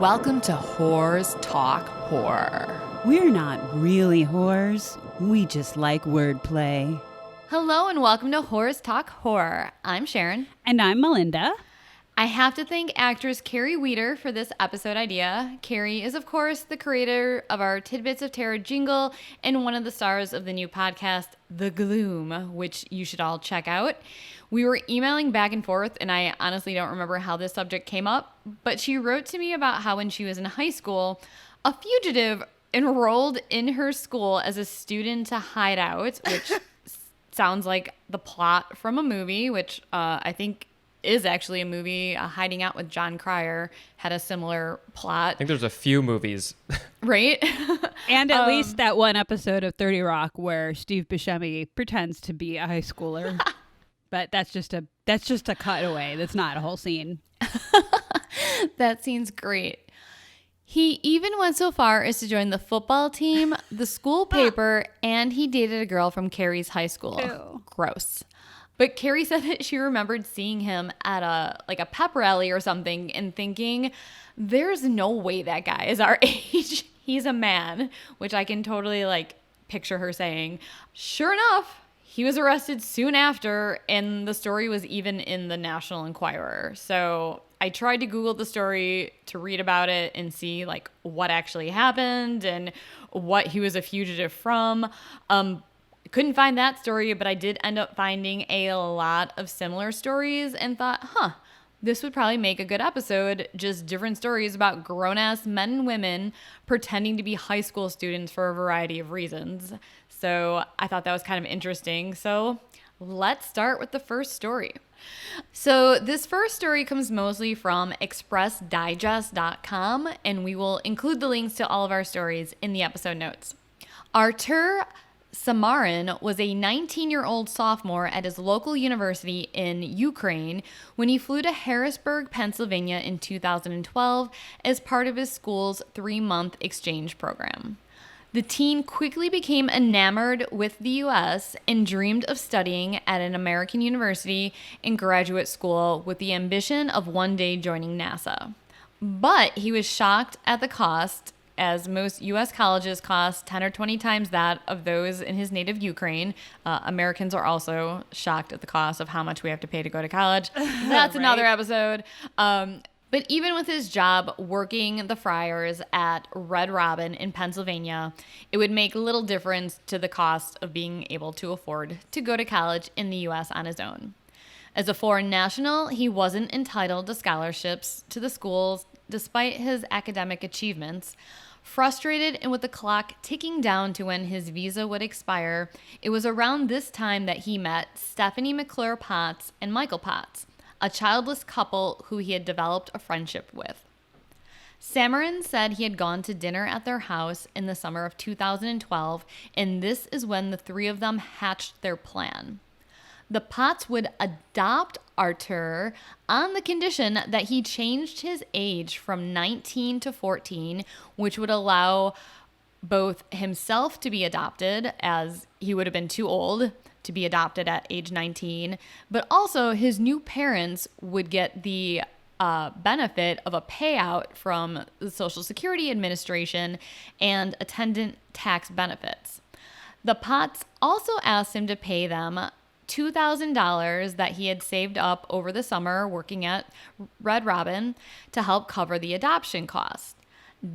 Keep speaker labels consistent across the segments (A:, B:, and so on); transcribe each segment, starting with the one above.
A: Welcome to Whores Talk Horror.
B: We're not really whores. We just like wordplay.
A: Hello and welcome to Whores Talk Horror. I'm Sharon.
B: And I'm Melinda.
A: I have to thank actress Carrie Weeder for this episode idea. Carrie is, of course, the creator of our Tidbits of Terror jingle and one of the stars of the new podcast, The Gloom, which you should all check out. We were emailing back and forth, and I honestly don't remember how this subject came up, but she wrote to me about how when she was in high school, a fugitive enrolled in her school as a student to hide out, which sounds like the plot from a movie, which I think is actually a movie. Hiding Out with John Cryer had a similar plot.
C: I think there's a few movies.
A: Right?
B: And at least that one episode of 30 Rock where Steve Buscemi pretends to be a high schooler. But that's just a cutaway. That's not a whole scene.
A: That scene's great. He even went so far as to join the football team, the school paper, and he dated a girl from Carrie's high school.
B: Ew.
A: Gross. But Carrie said that she remembered seeing him at a pep rally or something and thinking, there's no way that guy is our age. He's a man, which I can totally picture her saying. Sure enough, he was arrested soon after, and the story was even in the National Enquirer. So I tried to Google the story to read about it and see what actually happened and what he was a fugitive from. Couldn't find that story, but I did end up finding a lot of similar stories and thought, this would probably make a good episode. Just different stories about grown-ass men and women pretending to be high school students for a variety of reasons. So I thought that was kind of interesting. So let's start with the first story. So this first story comes mostly from expressdigest.com, and we will include the links to all of our stories in the episode notes. Artur Samarin was a 19-year-old sophomore at his local university in Ukraine when he flew to Harrisburg, Pennsylvania in 2012 as part of his school's 3-month exchange program. The teen quickly became enamored with the U.S. and dreamed of studying at an American university and graduate school with the ambition of one day joining NASA. But he was shocked at the cost, as most U.S. colleges cost 10 or 20 times that of those in his native Ukraine. Americans are also shocked at the cost of how much we have to pay to go to college. That's right. Another episode. But even with his job working the fryers at Red Robin in Pennsylvania, it would make little difference to the cost of being able to afford to go to college in the U.S. on his own. As a foreign national, he wasn't entitled to scholarships to the schools despite his academic achievements. Frustrated and with the clock ticking down to when his visa would expire, it was around this time that he met Stephanie McClure Potts and Michael Potts, a childless couple who he had developed a friendship with. Samarin said he had gone to dinner at their house in the summer of 2012, and this is when the three of them hatched their plan. The Potts would adopt Artur on the condition that he changed his age from 19 to 14, which would allow both himself to be adopted, as he would have been too old to be adopted at age 19, but also his new parents would get the benefit of a payout from the Social Security Administration and attendant tax benefits. The Potts also asked him to pay them $2,000 that he had saved up over the summer working at Red Robin to help cover the adoption cost.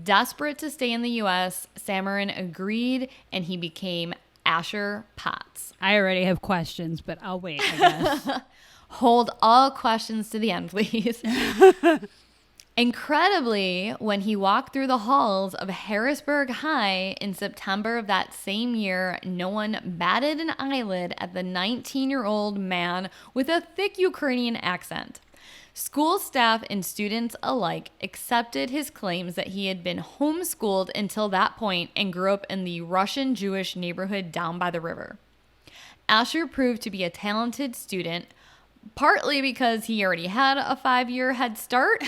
A: Desperate to stay in the U.S., Samarin agreed, and he became Asher Potts.
B: I already have questions, but I'll wait, I guess.
A: Hold all questions to the end, please. Incredibly, when he walked through the halls of Harrisburg High in September of that same year, no one batted an eyelid at the 19-year-old man with a thick Ukrainian accent. School staff and students alike accepted his claims that he had been homeschooled until that point and grew up in the Russian Jewish neighborhood down by the river. Asher proved to be a talented student, partly because he already had a 5-year head start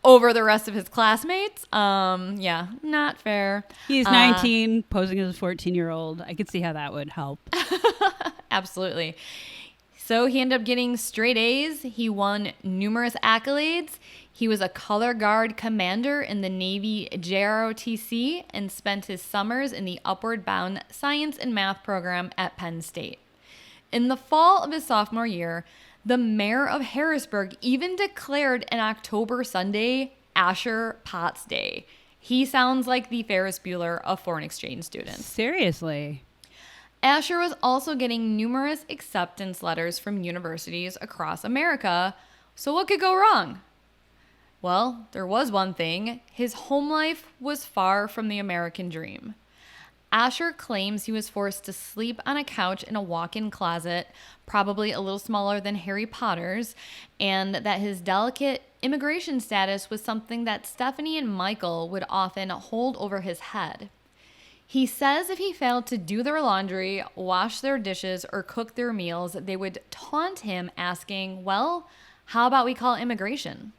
A: over the rest of his classmates. Yeah, not fair.
B: He's 19, posing as a 14-year-old. I could see how that would help.
A: Absolutely. So he ended up getting straight A's. He won numerous accolades. He was a color guard commander in the Navy JROTC and spent his summers in the Upward Bound Science and Math program at Penn State. In the fall of his sophomore year, the mayor of Harrisburg even declared an October Sunday Asher Potts Day. He sounds like the Ferris Bueller of foreign exchange students.
B: Seriously.
A: Asher was also getting numerous acceptance letters from universities across America. So what could go wrong? Well, there was one thing. His home life was far from the American dream. Asher claims he was forced to sleep on a couch in a walk-in closet, probably a little smaller than Harry Potter's, and that his delicate immigration status was something that Stephanie and Michael would often hold over his head. He says if he failed to do their laundry, wash their dishes, or cook their meals, they would taunt him, asking, well, how about we call immigration?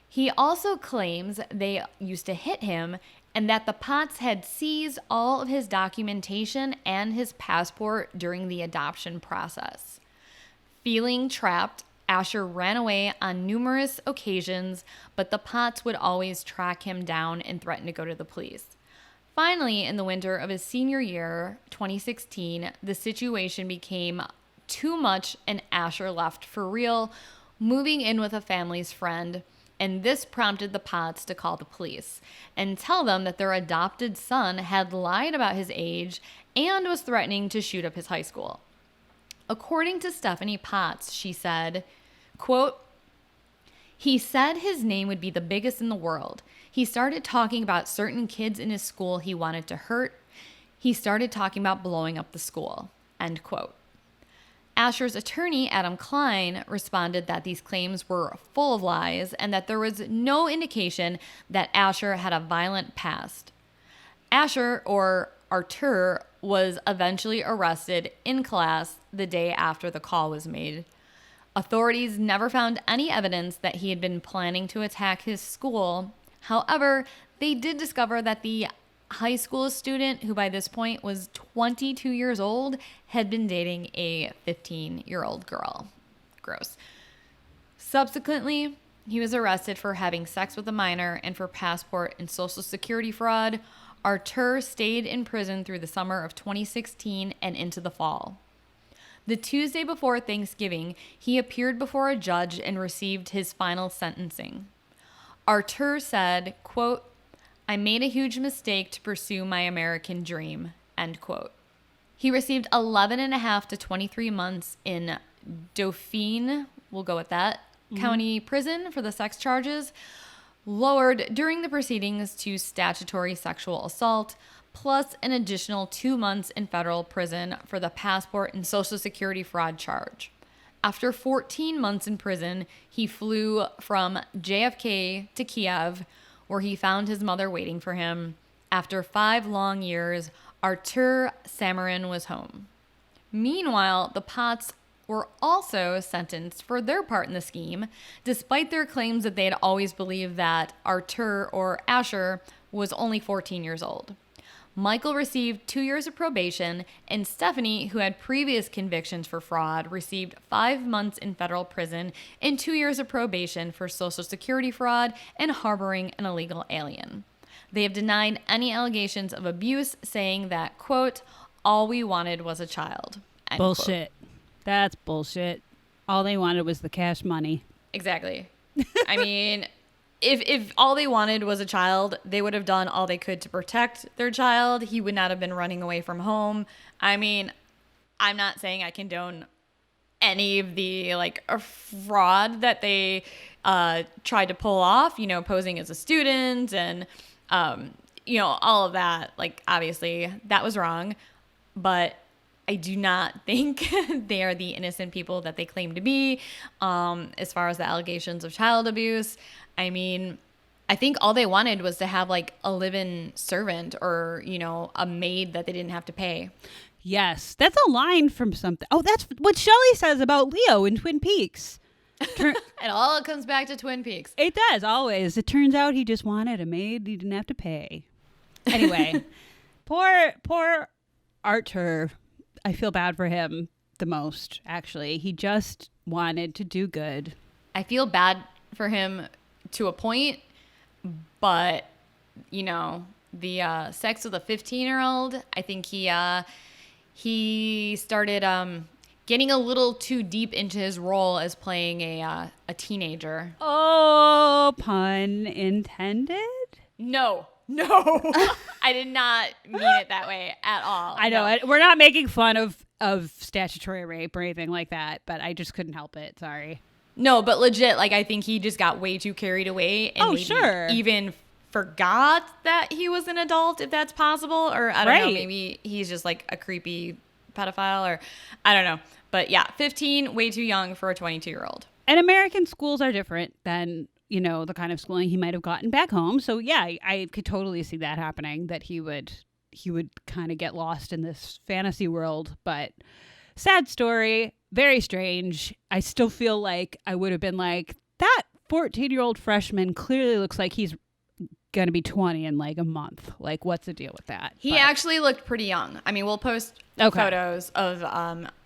A: He also claims they used to hit him and that the Potts had seized all of his documentation and his passport during the adoption process. Feeling trapped, Asher ran away on numerous occasions, but the Potts would always track him down and threaten to go to the police. Finally, in the winter of his senior year, 2016, the situation became too much and Asher left for real, moving in with a family's friend. And this prompted the Potts to call the police and tell them that their adopted son had lied about his age and was threatening to shoot up his high school. According to Stephanie Potts, she said, quote, he said his name would be the biggest in the world. He started talking about certain kids in his school he wanted to hurt. He started talking about blowing up the school, end quote. Asher's attorney, Adam Klein, responded that these claims were full of lies and that there was no indication that Asher had a violent past. Asher, or Artur, was eventually arrested in class the day after the call was made. Authorities never found any evidence that he had been planning to attack his school. However, they did discover that the high school student, who by this point was 22 years old, had been dating a 15-year-old girl. Gross. Subsequently, he was arrested for having sex with a minor and for passport and social security fraud. Artur stayed in prison through the summer of 2016 and into the fall. The Tuesday before Thanksgiving, he appeared before a judge and received his final sentencing. Artur said, quote, I made a huge mistake to pursue my American dream, end quote. He received 11.5 to 23 months in Dauphin, we'll go with that, County Prison for the sex charges, lowered during the proceedings to statutory sexual assault, plus an additional 2 months in federal prison for the passport and social security fraud charge. After 14 months in prison, he flew from JFK to Kiev, where he found his mother waiting for him. After 5 long years, Artur Samarin was home. Meanwhile, the Potts were also sentenced for their part in the scheme, despite their claims that they had always believed that Artur, or Asher, was only 14 years old. Michael received 2 years of probation, and Stephanie, who had previous convictions for fraud, received 5 months in federal prison and 2 years of probation for Social Security fraud and harboring an illegal alien. They have denied any allegations of abuse, saying that, quote, all we wanted was a child. End
B: Bullshit.
A: Quote.
B: That's bullshit. All they wanted was the cash money.
A: Exactly. I mean, if all they wanted was a child, they would have done all they could to protect their child. He would not have been running away from home. I mean, I'm not saying I condone any of the fraud that they tried to pull off, posing as a student and, all of that. Obviously that was wrong, but I do not think they are the innocent people that they claim to be. As far as the allegations of child abuse, I mean, I think all they wanted was to have a live-in servant or, a maid that they didn't have to pay.
B: Yes, that's a line from something. Oh, that's what Shelley says about Leo in Twin Peaks.
A: It all comes back to Twin Peaks.
B: It does, always. It turns out he just wanted a maid he didn't have to pay. Anyway, poor Artur. I feel bad for him. the most, actually. He just wanted to do good.
A: I feel bad for him to a point, but, you know, the sex with a 15-year-old, I think he started getting a little too deep into his role as playing a teenager.
B: Oh, pun intended?
A: No. I did not mean it that way at all.
B: I know.
A: No.
B: We're not making fun of statutory rape or anything like that, but I just couldn't help it. Sorry.
A: No, but legit, like, I think he just got way too carried away and maybe
B: sure.
A: even forgot that he was an adult, if that's possible. Or I don't know, maybe he's just like a creepy pedophile, or I don't know. But yeah, 15, way too young for a 22-year-old.
B: And American schools are different than, you know, the kind of schooling he might have gotten back home. So yeah, I could totally see that happening, that he would kind of get lost in this fantasy world. But sad story, very strange. I still feel like I would have been like, that 14-year-old freshman clearly looks like he's going to be 20 in like a month. Like, what's the deal with that?
A: He actually looked pretty young. I mean, we'll post photos of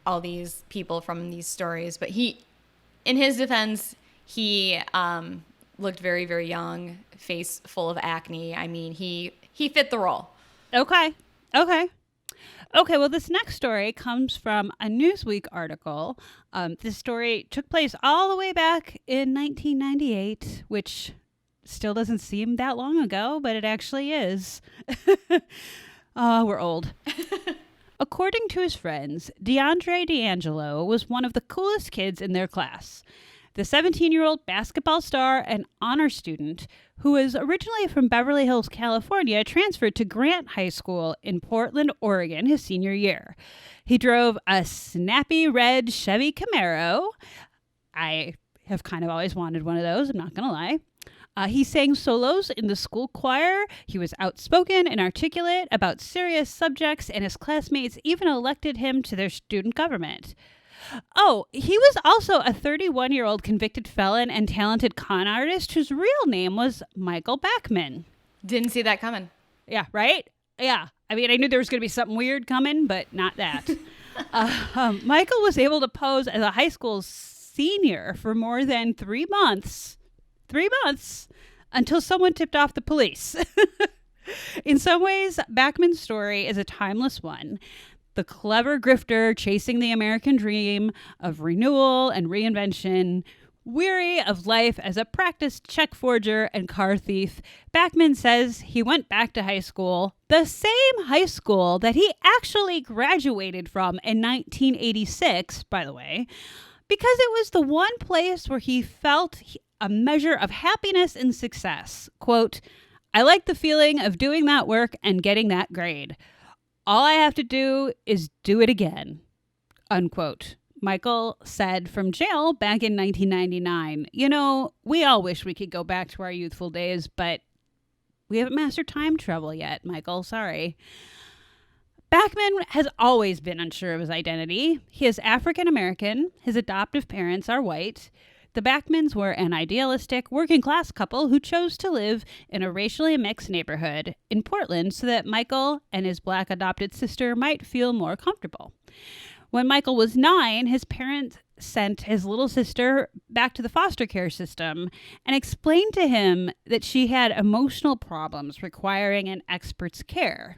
A: all these people from these stories, but in his defense, he looked very, very young, face full of acne. I mean, he fit the role.
B: Okay, well, this next story comes from a Newsweek article. This story took place all the way back in 1998, which still doesn't seem that long ago, but it actually is. Oh, we're old. According to his friends, DeAndre D'Angelo was one of the coolest kids in their class. The 17-year-old basketball star and honor student, who was originally from Beverly Hills, California, transferred to Grant High School in Portland, Oregon, his senior year. He drove a snappy red Chevy Camaro. I have kind of always wanted one of those, I'm not going to lie. He sang solos in the school choir. He was outspoken and articulate about serious subjects, and his classmates even elected him to their student government. Oh, he was also a 31-year-old convicted felon and talented con artist whose real name was Michael Bachman.
A: Didn't see that coming.
B: Yeah, right? Yeah. I mean, I knew there was going to be something weird coming, but not that. Michael was able to pose as a high school senior for more than 3 months. 3 months until someone tipped off the police. In some ways, Bachman's story is a timeless one. The clever grifter chasing the American dream of renewal and reinvention. Weary of life as a practiced check forger and car thief, Bachman says he went back to high school, the same high school that he actually graduated from in 1986, by the way, because it was the one place where he felt a measure of happiness and success. Quote, I like the feeling of doing that work and getting that grade. All I have to do is do it again. Unquote. Michael said from jail back in 1999. You know, we all wish we could go back to our youthful days, but we haven't mastered time travel yet, Michael. Sorry. Bachman has always been unsure of his identity. He is African American. His adoptive parents are white. The Bachmans were an idealistic working-class couple who chose to live in a racially mixed neighborhood in Portland so that Michael and his black adopted sister might feel more comfortable. When Michael was 9, his parents sent his little sister back to the foster care system and explained to him that she had emotional problems requiring an expert's care.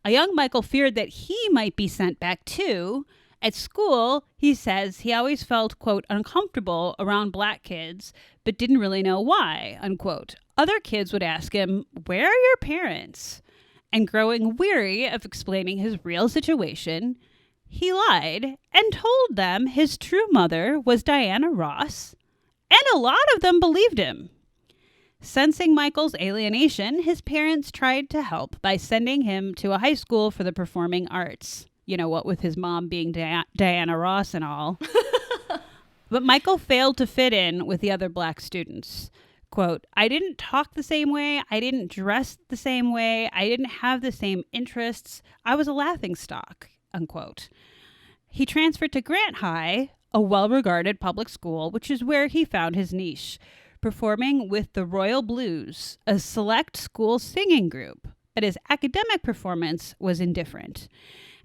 B: A young Michael feared that he might be sent back too. At school, he says he always felt, quote, uncomfortable around black kids, but didn't really know why, unquote. Other kids would ask him, where are your parents? And growing weary of explaining his real situation, he lied and told them his true mother was Diana Ross, and a lot of them believed him. Sensing Michael's alienation, his parents tried to help by sending him to a high school for the performing arts. You know, what with his mom being Diana Ross and all. But Michael failed to fit in with the other black students. Quote, I didn't talk the same way. I didn't dress the same way. I didn't have the same interests. I was a laughingstock, unquote. He transferred to Grant High, a well-regarded public school, which is where he found his niche, performing with the Royal Blues, a select school singing group. But his academic performance was indifferent.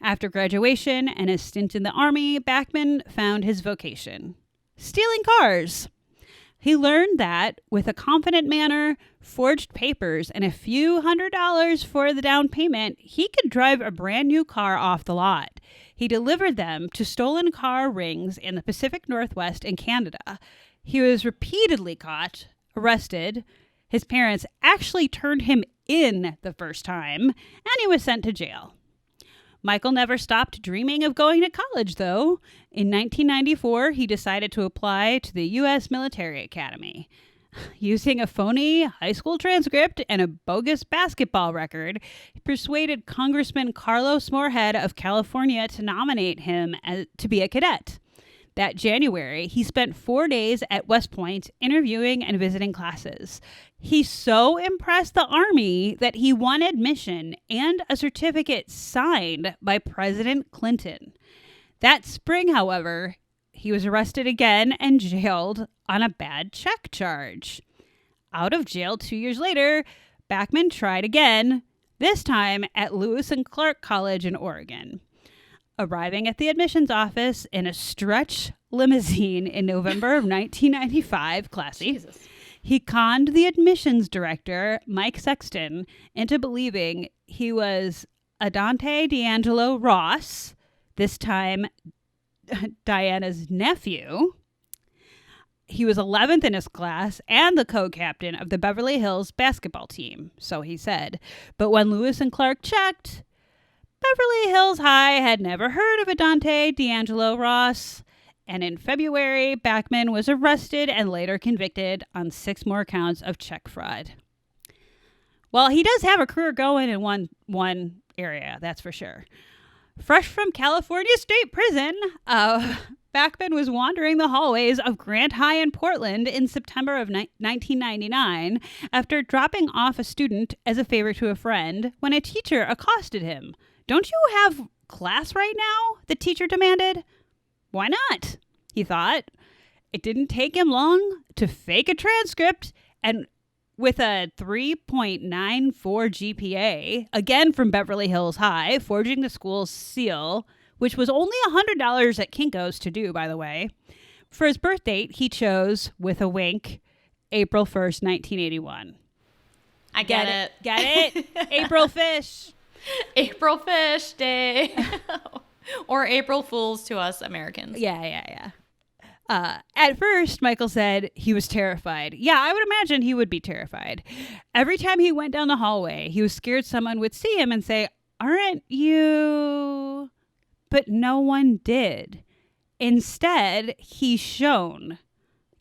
B: After graduation and a stint in the Army, Bachman found his vocation: stealing cars. He learned that with a confident manner, forged papers, and a few $100s for the down payment, he could drive a brand new car off the lot. He delivered them to stolen car rings in the Pacific Northwest and Canada. He was repeatedly caught, arrested. His parents actually turned him in the first time, and he was sent to jail. Michael never stopped dreaming of going to college, though. In 1994, he decided to apply to the U.S. Military Academy. Using a phony high school transcript and a bogus basketball record, he persuaded Congressman Carlos Moorhead of California to nominate him to be a cadet. That January, he spent 4 days at West Point interviewing and visiting classes. He so impressed the Army that he won admission and a certificate signed by President Clinton. That spring, however, he was arrested again and jailed on a bad check charge. Out of jail 2 years later, Bachman tried again, this time at Lewis and Clark College in Oregon. Arriving at the admissions office in a stretch limousine in November of 1995, classy,
A: Jesus.
B: He conned the admissions director, Mike Sexton, into believing he was Adante D'Angelo Ross, this time Diana's nephew. He was 11th in his class and the co-captain of the Beverly Hills basketball team, so he said. But when Lewis and Clark checked, Beverly Hills High had never heard of Adante D'Angelo Ross, and in February, Bachman was arrested and later convicted on 6 more counts of check fraud. Well, he does have a career going in one area, that's for sure. Fresh from California State Prison, Bachman was wandering the hallways of Grant High in Portland in September of 1999 after dropping off a student as a favor to a friend when a teacher accosted him. "Don't you have class right now?" the teacher demanded. "Why not?" he thought. It didn't take him long to fake a transcript, and with a 3.94 GPA, again from Beverly Hills High, forging the school's seal, which was only $100 at Kinko's to do, by the way. For his birth date, he chose, with a wink, April 1st, 1981.
A: I get it.
B: Get it? April Fish.
A: April Fish Day. Or April Fools to us Americans.
B: Yeah. At first, Michael said he was terrified. Yeah, I would imagine he would be terrified. Every time he went down the hallway, he was scared someone would see him and say, "Aren't you?" But no one did. Instead, he shone,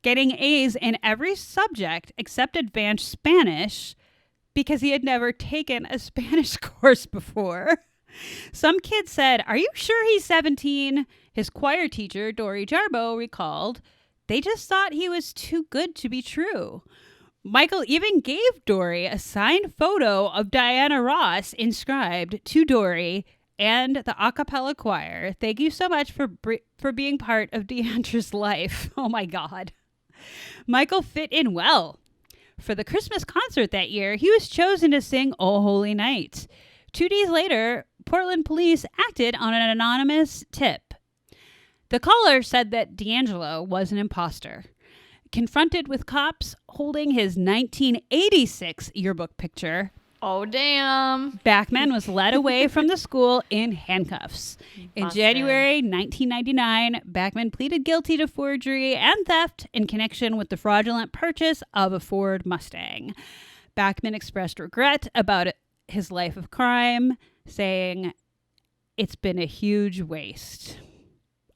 B: getting A's in every subject except advanced Spanish because he had never taken a Spanish course before. Some kids said, "Are you sure he's 17? His choir teacher, Dory Jarbo, recalled, "They just thought he was too good to be true." Michael even gave Dory a signed photo of Diana Ross inscribed to Dory and the a cappella choir. "Thank you so much for being part of Deandra's life." Oh my God. Michael fit in well. For the Christmas concert that year, he was chosen to sing "Oh Holy Night." 2 days later, Portland police acted on an anonymous tip. The caller said that D'Angelo was an imposter. Confronted with cops holding his 1986 yearbook picture,
A: Oh, damn.
B: Bachman was led away from the school in handcuffs. In January 1999, Bachman pleaded guilty to forgery and theft in connection with the fraudulent purchase of a Ford Mustang. Bachman expressed regret about his life of crime, saying, "It's been a huge waste."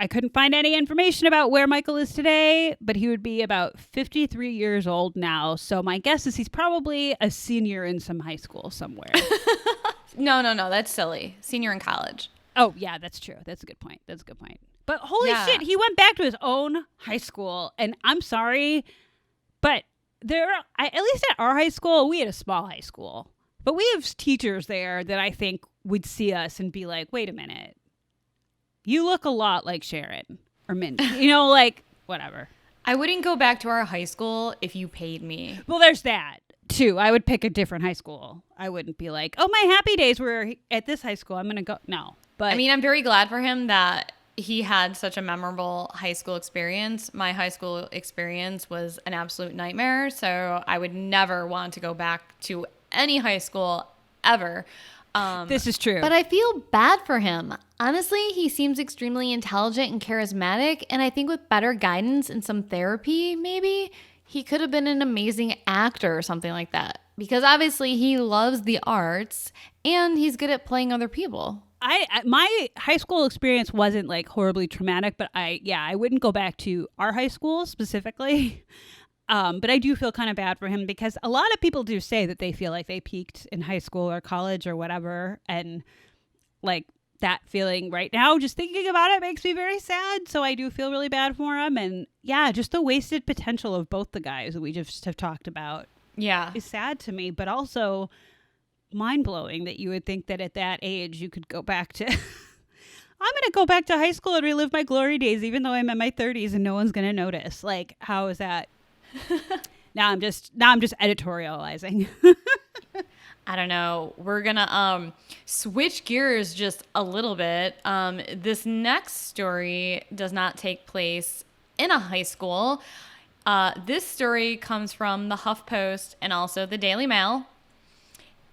B: I couldn't find any information about where Michael is today, but he would be about 53 years old now. So my guess is he's probably a senior in some high school somewhere.
A: No. That's silly. Senior in college.
B: Oh, yeah, that's true. That's a good point. But holy shit, he went back to his own high school. And I'm sorry, but at least at our high school, we had a small high school. But we have teachers there that I think would see us and be like, "Wait a minute. You look a lot like Sharon or Mindy." Whatever.
A: I wouldn't go back to our high school if you paid me.
B: Well, there's that, too. I would pick a different high school. I wouldn't be like, "Oh, my happy days were at this high school. I'm going to go." No. But
A: I mean, I'm very glad for him that he had such a memorable high school experience. My high school experience was an absolute nightmare, so I would never want to go back to any high school ever.
B: this is true.
A: But I feel bad for him. Honestly, he seems extremely intelligent and charismatic, and I think with better guidance and some therapy, maybe, he could have been an amazing actor or something like that. Because obviously he loves the arts, and he's good at playing other people.
B: My high school experience wasn't like horribly traumatic, but I wouldn't go back to our high school specifically. But I do feel kind of bad for him because a lot of people do say that they feel like they peaked in high school or college or whatever. And like that feeling right now, just thinking about it makes me very sad. So I do feel really bad for him. And yeah, just the wasted potential of both the guys that we just have talked about.
A: Yeah.
B: Is sad to me, but also mind-blowing that you would think that at that age you could go back to I'm going to go back to high school and relive my glory days even though I'm in my 30s and no one's going to notice. Like, how is that? Now I'm just editorializing.
A: I don't know. We're going to switch gears just a little bit. This next story does not take place in a high school. This story comes from the HuffPost and also the Daily Mail.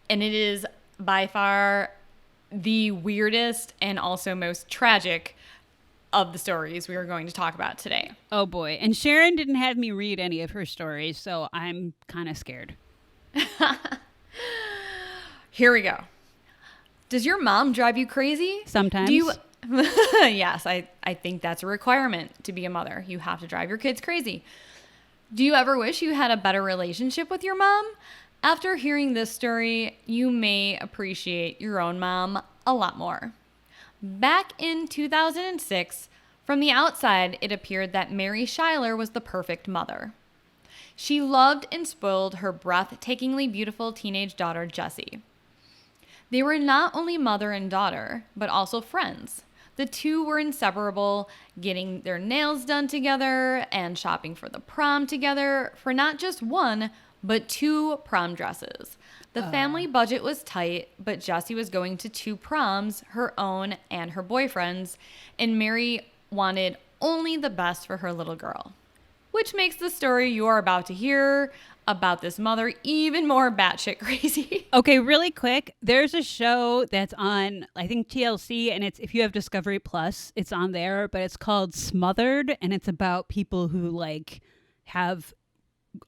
A: And it is by far the weirdest and also most tragic of the stories we are going to talk about today.
B: Oh boy. And Sharon didn't have me read any of her stories, so I'm kind of scared.
A: Here we go. Does your mom drive you crazy?
B: Sometimes.
A: Yes, I think that's a requirement to be a mother. You have to drive your kids crazy. Do you ever wish you had a better relationship with your mom? After hearing this story, you may appreciate your own mom a lot more. Back in 2006, from the outside, it appeared that Mary Schuyler was the perfect mother. She loved and spoiled her breathtakingly beautiful teenage daughter, Jessie. They were not only mother and daughter, but also friends. The two were inseparable, getting their nails done together and shopping for the prom together for not just one, but 2 prom dresses. The family budget was tight, but Jessie was going to 2 proms, her own and her boyfriend's, and Mary wanted only the best for her little girl. Which makes the story you are about to hear about this mother even more batshit crazy.
B: Okay, really quick. There's a show that's on, I think, TLC, and it's if you have Discovery Plus, it's on there, but it's called Smothered, and it's about people who like have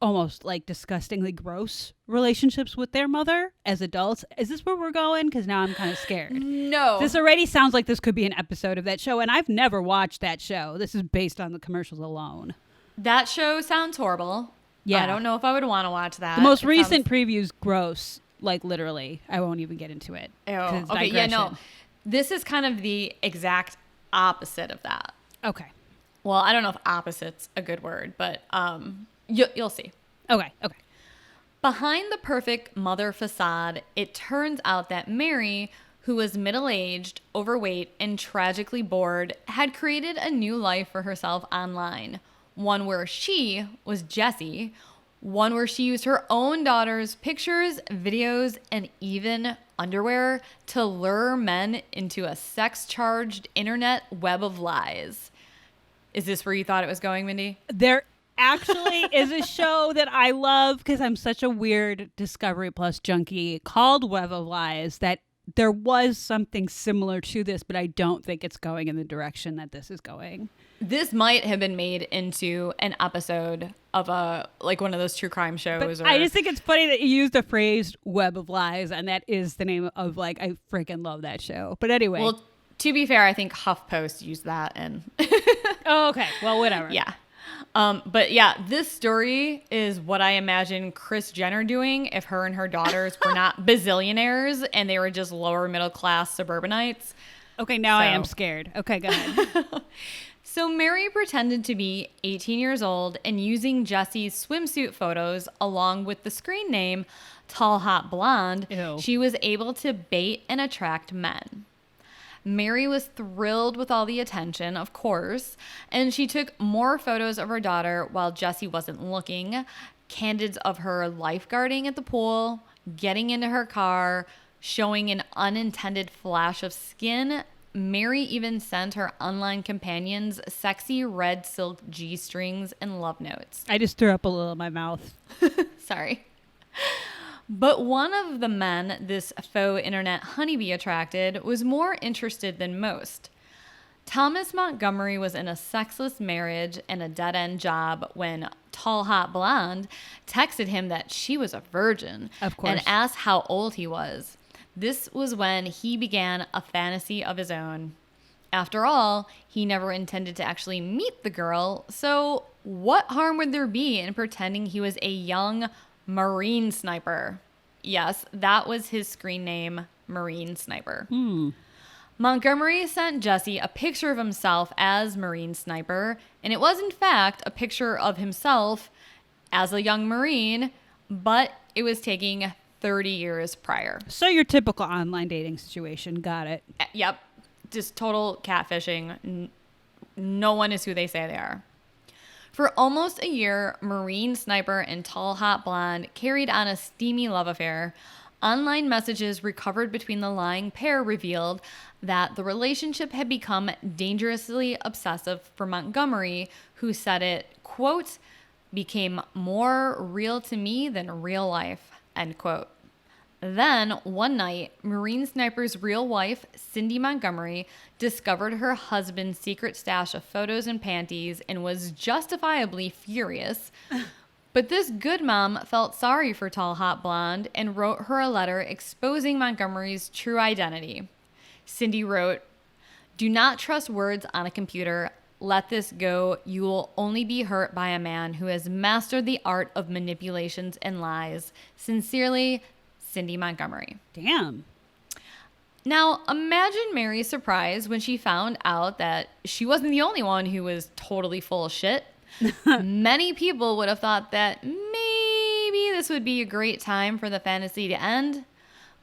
B: almost like disgustingly gross relationships with their mother as adults. Is this where we're going? Because now I'm kind of scared.
A: No.
B: This already sounds like this could be an episode of that show, and I've never watched that show. This is based on the commercials alone.
A: That show sounds horrible.
B: Yeah.
A: I don't know if I would want to watch that.
B: The most recent preview's gross, like literally. I won't even get into it.
A: Ew. Okay, yeah, no. This is kind of the exact opposite of that.
B: Okay.
A: Well, I don't know if opposite's a good word, but you'll see.
B: Okay.
A: Behind the perfect mother facade, it turns out that Mary, who was middle-aged, overweight, and tragically bored, had created a new life for herself online. One where she was Jessie, one where she used her own daughter's pictures, videos, and even underwear to lure men into a sex-charged internet web of lies. Is this where you thought it was going, Mindy?
B: There actually is a show that I love because I'm such a weird Discovery Plus junkie called Web of Lies that there was something similar to this, but I don't think it's going in the direction that this is going.
A: This might have been made into an episode of one of those true crime shows.
B: But I just think it's funny that you used the phrase Web of Lies, and that is the name of I freaking love that show. But anyway.
A: Well, to be fair, I think HuffPost used that and
B: Oh, okay. Well, whatever.
A: Yeah. But yeah, this story is what I imagine Kris Jenner doing if her and her daughters were not bazillionaires and they were just lower middle class suburbanites.
B: Okay, now I am scared. Okay, go ahead.
A: So Mary pretended to be 18 years old and using Jessie's swimsuit photos along with the screen name Tall Hot Blonde,
B: Ew.
A: She was able to bait and attract men. Mary was thrilled with all the attention, of course, and she took more photos of her daughter while Jessie wasn't looking, candids of her lifeguarding at the pool, getting into her car, showing an unintended flash of skin, Mary even sent her online companions sexy red silk G-strings and love notes.
B: I just threw up a little in my mouth.
A: Sorry. But one of the men this faux internet honeybee attracted was more interested than most. Thomas Montgomery was in a sexless marriage and a dead-end job when Tall Hot Blonde texted him that she was a virgin.
B: Of course.
A: And asked how old he was. This was when he began a fantasy of his own. After all, he never intended to actually meet the girl, so what harm would there be in pretending he was a young Marine sniper? Yes, that was his screen name, Marine Sniper. Montgomery sent Jesse a picture of himself as Marine Sniper, and it was in fact a picture of himself as a young Marine, but it was taking 30 years prior.
B: So your typical online dating situation. Got it.
A: Yep. Just total catfishing. No one is who they say they are. For almost a year, Marine Sniper and Tall Hot Blonde carried on a steamy love affair. Online messages recovered between the lying pair revealed that the relationship had become dangerously obsessive for Montgomery, who said it, quote, became more real to me than real life, end quote. Then, one night, Marine Sniper's real wife, Cindy Montgomery, discovered her husband's secret stash of photos and panties and was justifiably furious. But this good mom felt sorry for Tall Hot Blonde and wrote her a letter exposing Montgomery's true identity. Cindy wrote, "Do not trust words on a computer. Let this go. You will only be hurt by a man who has mastered the art of manipulations and lies. Sincerely, Cindy Montgomery."
B: Damn.
A: Now, imagine Mary's surprise when she found out that she wasn't the only one who was totally full of shit. Many people would have thought that maybe this would be a great time for the fantasy to end,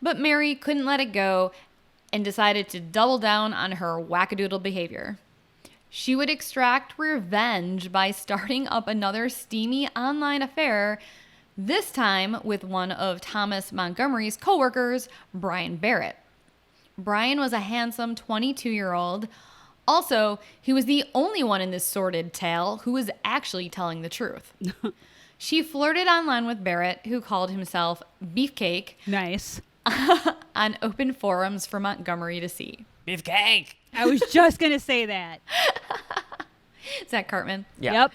A: but Mary couldn't let it go and decided to double down on her wackadoodle behavior. She would extract revenge by starting up another steamy online affair, this time with one of Thomas Montgomery's coworkers, Brian Barrett. Brian was a handsome 22-year-old. Also, he was the only one in this sordid tale who was actually telling the truth. She flirted online with Barrett, who called himself Beefcake.
B: Nice.
A: On open forums for Montgomery to see.
C: Beefcake.
B: I was just going to say that.
A: Is that Cartman?
C: Yeah.
B: Yep.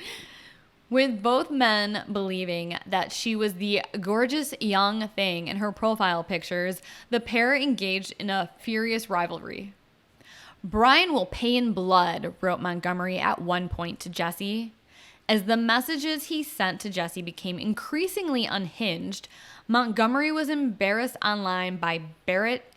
A: With both men believing that she was the gorgeous young thing in her profile pictures, the pair engaged in a furious rivalry. "Brian will pay in blood," wrote Montgomery at one point to Jesse. As the messages he sent to Jesse became increasingly unhinged, Montgomery was embarrassed online by Barrett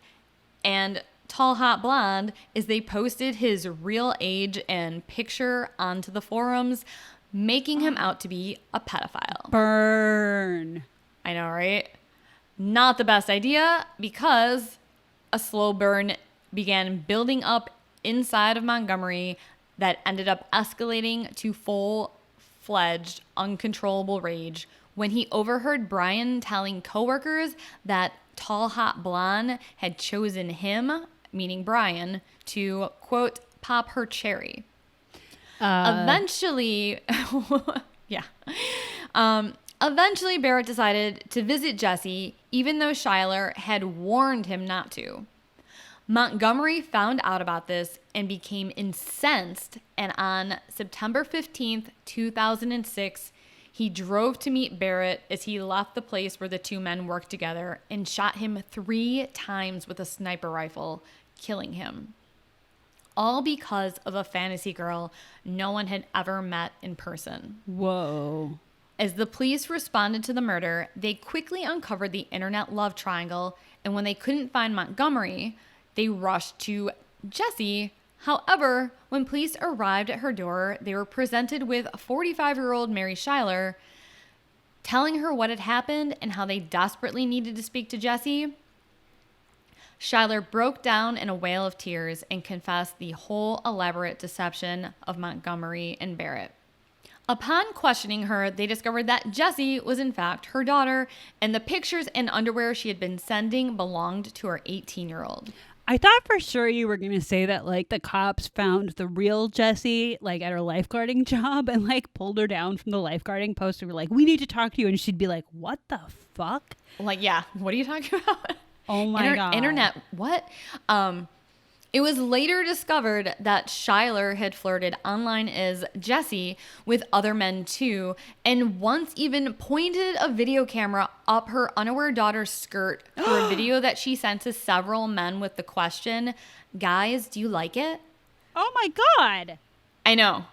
A: and Tall Hot Blonde as they posted his real age and picture onto the forums, making him out to be a pedophile.
B: Burn.
A: I know, right? Not the best idea, because a slow burn began building up inside of Montgomery that ended up escalating to full-fledged, uncontrollable rage when he overheard Brian telling coworkers that Tall Hot Blonde had chosen him, meaning Brian, to, quote, pop her cherry. Eventually, eventually Barrett decided to visit Jesse, even though Schuyler had warned him not to. Montgomery found out about this and became incensed, and on September 15th, 2006, he drove to meet Barrett as he left the place where the two men worked together and shot him 3 times with a sniper rifle, killing him. All because of a fantasy girl no one had ever met in person.
B: Whoa.
A: As the police responded to the murder, they quickly uncovered the internet love triangle, and when they couldn't find Montgomery, they rushed to Jesse. However, when police arrived at her door, they were presented with 45-year-old Mary Schuyler, telling her what had happened and how they desperately needed to speak to Jesse. Schuyler broke down in a wail of tears and confessed the whole elaborate deception of Montgomery and Barrett. Upon questioning her, they discovered that Jessie was in fact her daughter, and the pictures and underwear she had been sending belonged to her 18-year-old.
B: I thought for sure you were going to say that, like, the cops found the real Jessie, like, at her lifeguarding job and, like, pulled her down from the lifeguarding post and were like, we need to talk to you. And she'd be like, what the fuck?
A: Like, yeah, what are you talking about?
B: Oh, my God.
A: Internet, what? It was later discovered that Schuyler had flirted online as Jessie with other men too, and once even pointed a video camera up her unaware daughter's skirt for a video that she sent to several men with the question, guys, do you like it?
B: Oh my God.
A: I know.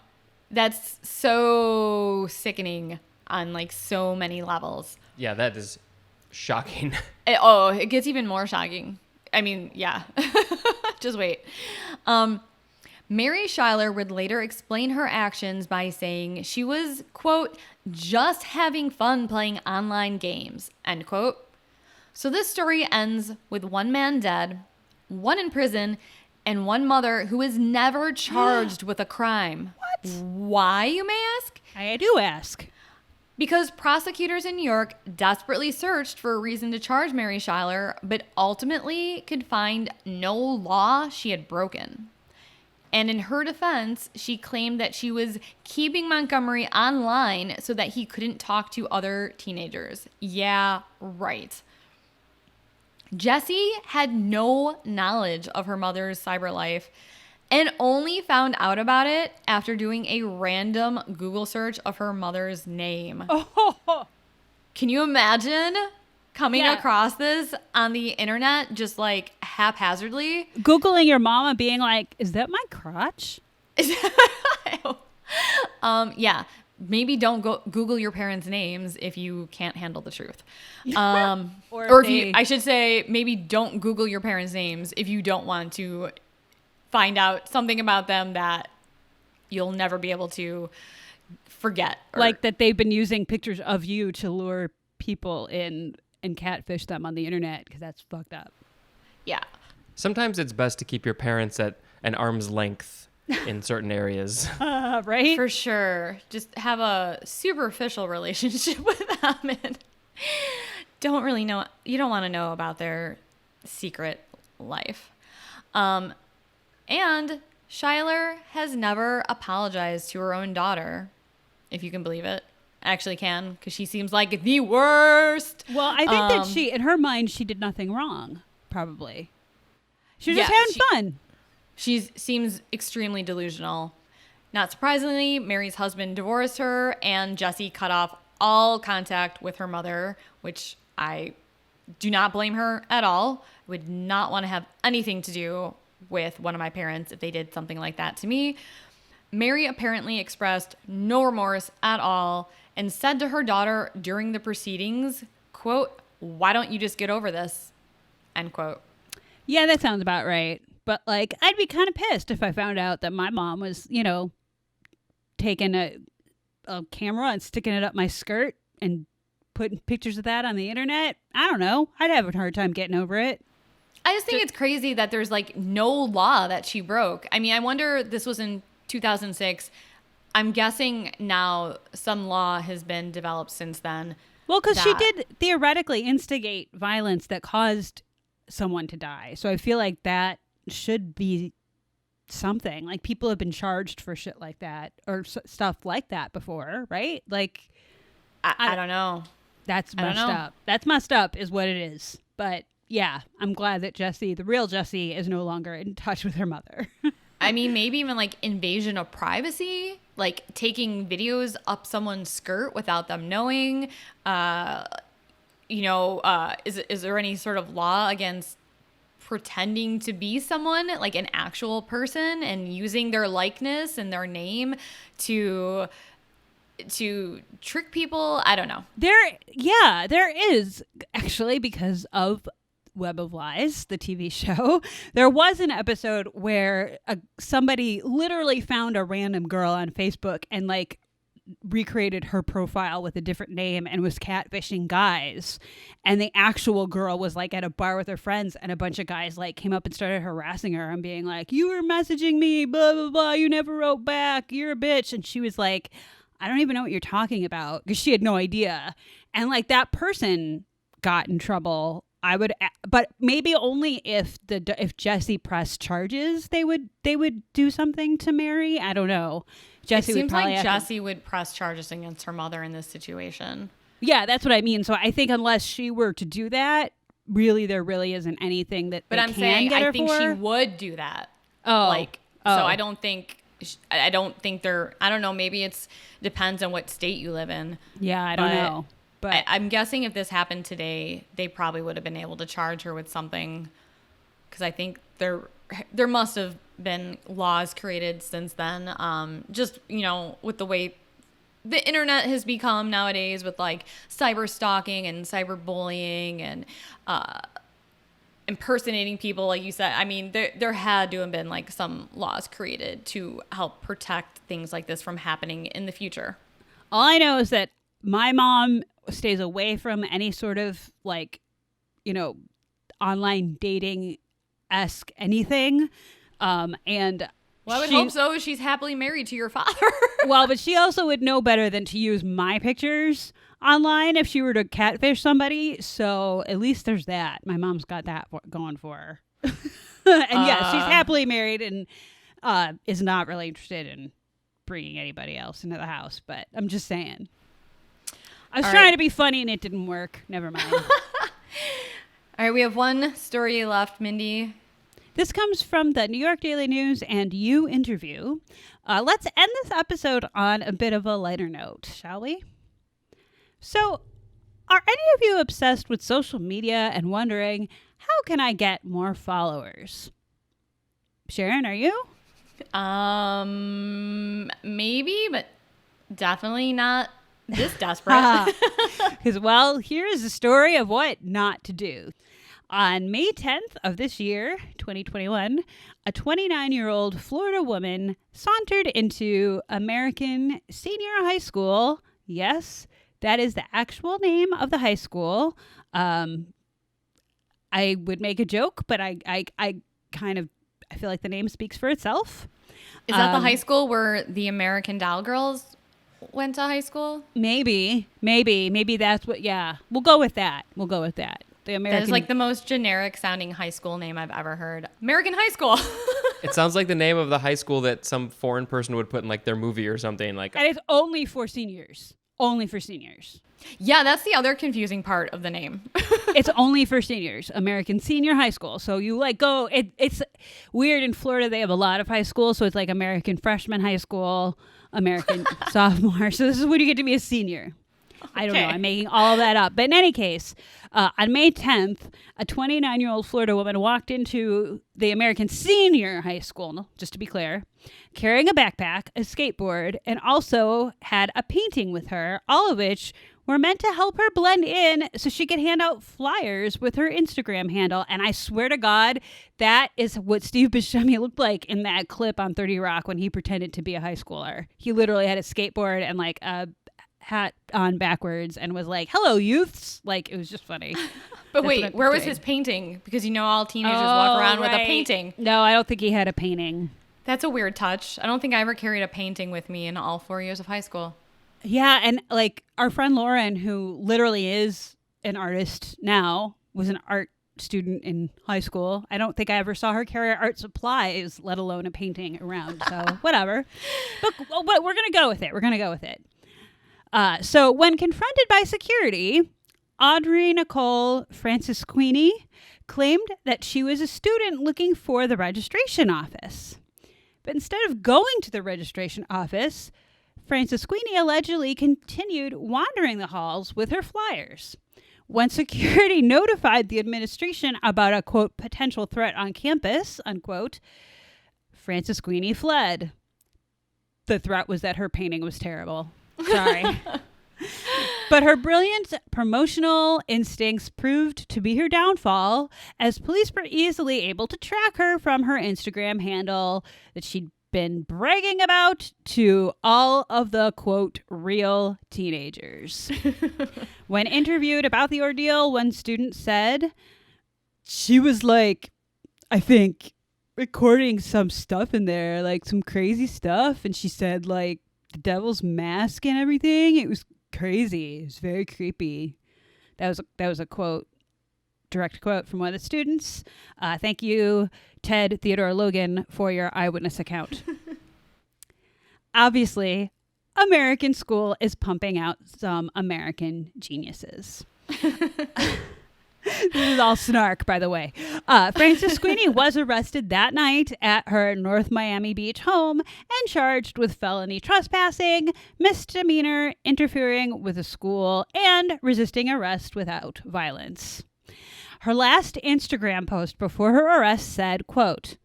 A: That's so sickening on like so many levels.
C: Yeah, that is shocking.
A: It gets even more shocking. I mean, yeah. Just wait. Mary Schuyler would later explain her actions by saying she was, quote, just having fun playing online games, end quote. So this story ends with one man dead, one in prison, and one mother who is never charged with a crime.
B: What?
A: Why, you may ask?
B: I do ask.
A: Because prosecutors in New York desperately searched for a reason to charge Mary Schuyler, but ultimately could find no law she had broken. And in her defense, she claimed that she was keeping Montgomery online so that he couldn't talk to other teenagers. Yeah, right. Jessie had no knowledge of her mother's cyber life and only found out about it after doing a random Google search of her mother's name.
B: Oh.
A: Can you imagine coming
B: Yeah.
A: across this on the internet just like haphazardly?
B: Googling your mom and being like, is that my crotch?
A: Yeah. Maybe don't go Google your parents' names if you can't handle the truth. Or if you, I should say, maybe don't Google your parents' names if you don't want to find out something about them that you'll never be able to forget.
B: Like that they've been using pictures of you to lure people in and catfish them on the internet, because that's fucked up.
A: Yeah.
C: Sometimes it's best to keep your parents at an arm's length in certain areas.
B: Right?
A: For sure. Just have a superficial relationship with them and don't really know. You don't want to know about their secret life. And Schuyler has never apologized to her own daughter, if you can believe it. I actually can, because she seems like the worst.
B: Well, I think that she, in her mind, she did nothing wrong, probably. She was just having fun.
A: She seems extremely delusional. Not surprisingly, Mary's husband divorced her, and Jessie cut off all contact with her mother, which I do not blame her at all. I would not want to have anything to do with one of my parents if they did something like that to me. Mary apparently expressed no remorse at all and said to her daughter during the proceedings, quote, why don't you just get over this? End quote.
B: Yeah, that sounds about right. But, like, I'd be kind of pissed if I found out that my mom was, you know, taking a camera and sticking it up my skirt and putting pictures of that on the internet. I don't know. I'd have a hard time getting over it.
A: I just think it's crazy that there's like no law that she broke. I mean, I wonder, this was in 2006. I'm guessing now some law has been developed since then.
B: Well, because she did theoretically instigate violence that caused someone to die. So I feel like that should be something. Like, people have been charged for shit like that or stuff like that before, right? Like,
A: I don't know.
B: That's messed up. That's messed up is what it is. But yeah, I'm glad that Jessie, the real Jessie, is no longer in touch with her mother.
A: I mean, maybe even like invasion of privacy, like taking videos up someone's skirt without them knowing. Is there any sort of law against pretending to be someone, like an actual person, and using their likeness and their name to trick people? I don't know.
B: There is actually, because of Web of Lies, the TV show. There was an episode where somebody literally found a random girl on Facebook and like recreated her profile with a different name and was catfishing guys. And the actual girl was like at a bar with her friends, and a bunch of guys like came up and started harassing her and being like, you were messaging me, blah, blah, blah. You never wrote back. You're a bitch. And she was like, I don't even know what you're talking about, because she had no idea. And like that person got in trouble but maybe only if Jesse pressed charges, they would do something to Mary. I don't know. Jesse
A: it seems
B: would probably
A: like Jesse would press charges against her mother in this situation.
B: Yeah, that's what I mean. So I think unless she were to do that, really, there really isn't anything that.
A: But
B: they
A: I'm
B: can
A: saying
B: get her
A: I think
B: for.
A: she would do that.
B: Oh,
A: So I don't think they're. I don't know. Maybe it's depends on what state you live in.
B: Yeah, I don't know. But
A: I'm guessing if this happened today, they probably would have been able to charge her with something, because I think there must have been laws created since then. Just with the way the internet has become nowadays, with like cyber stalking and cyberbullying and impersonating people, like you said. I mean, there had to have been like some laws created to help protect things like this from happening in the future.
B: All I know is that my mom stays away from any sort of like, online dating-esque anything. And
A: well, I would hope so. She's happily married to your father.
B: Well, but she also would know better than to use my pictures online if she were to catfish somebody. So at least there's that. My mom's got that going for her. And yeah, she's happily married and is not really interested in bringing anybody else into the house. But I'm just saying. I was trying to be funny and it didn't work. Never mind.
A: All right, we have one story left, Mindy.
B: This comes from the New York Daily News and You Interview. Let's end this episode on a bit of a lighter note, shall we? So, are any of you obsessed with social media and wondering, how can I get more followers? Sharon, are you?
A: Maybe, but definitely not this desperate.
B: Because, well, here is the story of what not to do. On May 10th of this year, 2021, a 29-year-old Florida woman sauntered into American Senior High School. Yes, that is the actual name of the high school. I would make a joke, but I feel like the name speaks for itself.
A: Is that the high school where the American Doll girls went to high school?
B: Maybe that's what. Yeah, we'll go with that. The American.
A: That is like the most generic sounding high school name I've ever heard. American High School.
C: It sounds like the name of the high school that some foreign person would put in like their movie or something. Like,
B: and it's only for seniors. Only for seniors.
A: Yeah, that's the other confusing part of the name.
B: It's only for seniors. American Senior High School. So you like go. It's weird in Florida. They have a lot of high schools, so it's like American Freshman High School, American Sophomore. So this is when you get to be a senior. I don't know. I'm making all of that up. But in any case, on May 10th, a 29-year-old Florida woman walked into the American Senior High School, just to be clear, carrying a backpack, a skateboard, and also had a painting with her, all of which were meant to help her blend in so she could hand out flyers with her Instagram handle. And I swear to God, that is what Steve Buscemi looked like in that clip on 30 Rock when he pretended to be a high schooler. He literally had a skateboard and like a hat on backwards and was like, "Hello, youths." Like, it was just funny.
A: But wait, where was his painting? Because all teenagers walk around with a painting.
B: No, I don't think he had a painting.
A: That's a weird touch. I don't think I ever carried a painting with me in all 4 years of high school.
B: Yeah, and like our friend Lauren, who literally is an artist now, was an art student in high school. I don't think I ever saw her carry art supplies, let alone a painting around. So whatever. But we're going to go with it. So when confronted by security, Audrey Nicole Francisquini claimed that she was a student looking for the registration office. But instead of going to the registration office, Francisquini allegedly continued wandering the halls with her flyers. When security notified the administration about a, quote, potential threat on campus, unquote, Francisquini fled. The threat was that her painting was terrible. Sorry. But her brilliant promotional instincts proved to be her downfall, as police were easily able to track her from her Instagram handle that she'd been bragging about to all of the, quote, real teenagers. When interviewed about the ordeal, one student said she was like, I think, recording some stuff in there, like some crazy stuff. And she said, like, the devil's mask and everything. It was crazy. It was very creepy. That was a quote direct quote from one of the students. Thank you, Ted Theodore Logan, for your eyewitness account. Obviously, American School is pumping out some American geniuses. This is all snark, by the way. Frances Sweeney was arrested that night at her North Miami Beach home and charged with felony trespassing, misdemeanor, interfering with a school, and resisting arrest without violence. Her last Instagram post before her arrest said, quote,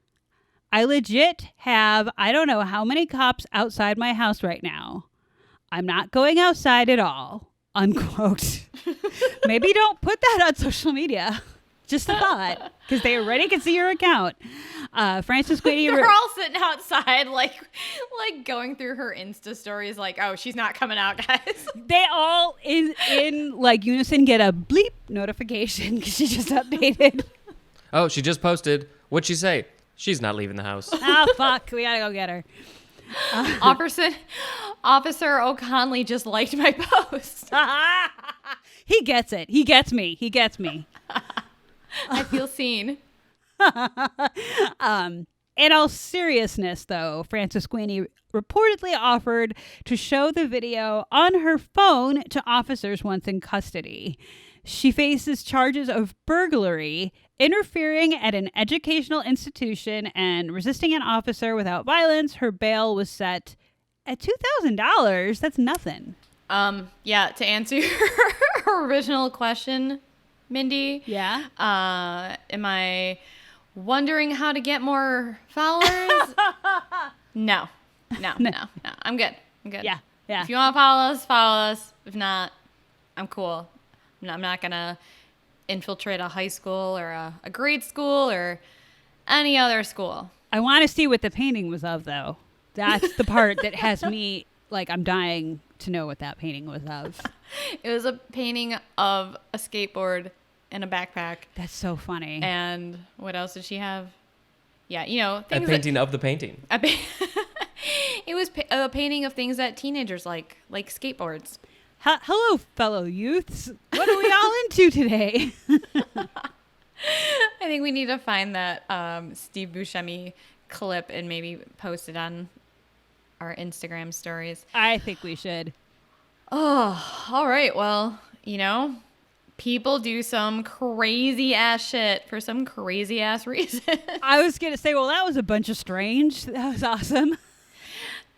B: I legit have I don't know how many cops outside my house right now. I'm not going outside at all. Unquote. Maybe don't put that on social media. Just a thought, because they already can see your account. Frances Sweeney.
A: They're all sitting outside, like going through her Insta stories, like, oh, she's not coming out, guys.
B: They all in like unison get a bleep notification because she just updated.
C: Oh, she just posted. What'd she say? She's not leaving the house.
B: Oh, fuck. We gotta go get her.
A: Officer O'Conley just liked my post.
B: He gets it. He gets me. He gets me.
A: I feel seen.
B: In all seriousness, though, Frances Sweeney reportedly offered to show the video on her phone to officers once in custody. She faces charges of burglary, interfering at an educational institution, and resisting an officer without violence. Her bail was set at $2,000. That's nothing.
A: Yeah, to answer your original question, Mindy.
B: Yeah.
A: Am I wondering how to get more followers? No. I'm good.
B: Yeah.
A: If you want to follow us, follow us. If not, I'm cool. I'm not going to infiltrate a high school or a grade school or any other school.
B: I want to see what the painting was of, though. That's the part that has me, like, I'm dying to know what that painting was of.
A: It was a painting of a skateboard and a backpack.
B: That's so funny.
A: And what else did she have? Yeah, you know,
C: A
A: things
C: painting of the painting.
A: It was a painting of things that teenagers like skateboards.
B: Hello, fellow youths. What are we all into today?
A: I think we need to find that Steve Buscemi clip and maybe post it on our Instagram stories.
B: I think we should.
A: Oh, all right. Well, you know, people do some crazy ass shit for some crazy ass reason.
B: I was going to say, well, that was a bunch of strange. That was awesome.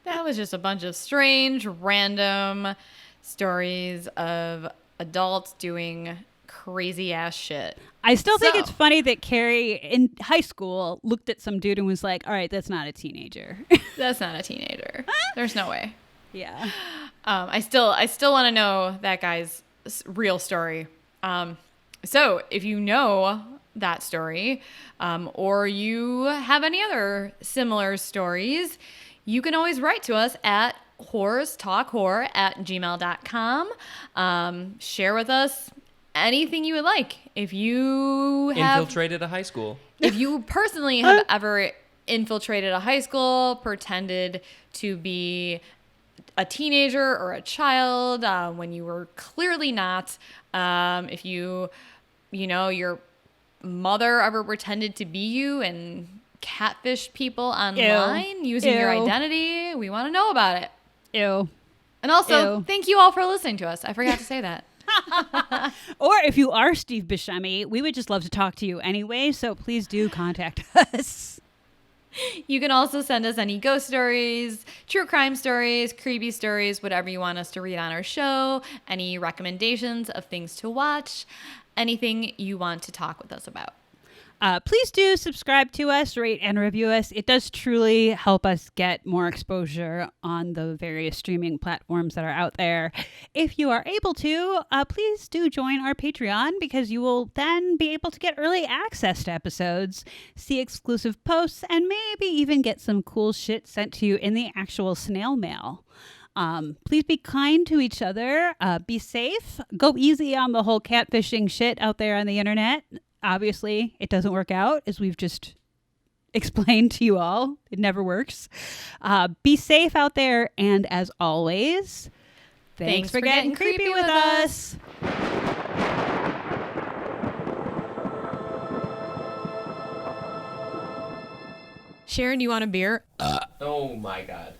A: That was just a bunch of strange, random stories of adults doing crazy ass shit.
B: I still think it's funny that Carrie in high school looked at some dude and was like, all right, that's not a teenager.
A: That's not a teenager. There's no way.
B: Yeah.
A: I still want to know that guy's real story. So if you know that story, or you have any other similar stories, you can always write to us at whorestalkhorror@gmail.com. Share with us anything you would like. If you have
C: Infiltrated a high school.
A: If you personally have ever infiltrated a high school, pretended to be a teenager or a child when you were clearly not, if you know, your mother ever pretended to be you and catfished people online using your identity, we want to know about it.
B: Ew.
A: And also,
B: Ew.
A: thank you all for listening to us. I forgot to say that.
B: Or if you are Steve Buscemi, we would just love to talk to you anyway, so please do contact us.
A: You can also send us any ghost stories, true crime stories, creepy stories, whatever you want us to read on our show, any recommendations of things to watch, anything you want to talk with us about.
B: Please do subscribe to us, rate and review us. It does truly help us get more exposure on the various streaming platforms that are out there. If you are able to, please do join our Patreon, because you will then be able to get early access to episodes, see exclusive posts, and maybe even get some cool shit sent to you in the actual snail mail. Please be kind to each other. Be safe. Go easy on the whole catfishing shit out there on the internet. Obviously, it doesn't work out, as we've just explained to you all. It never works. Be safe out there. And as always, thanks for getting creepy with us.
D: Sharon, you want a beer?
C: Oh my God.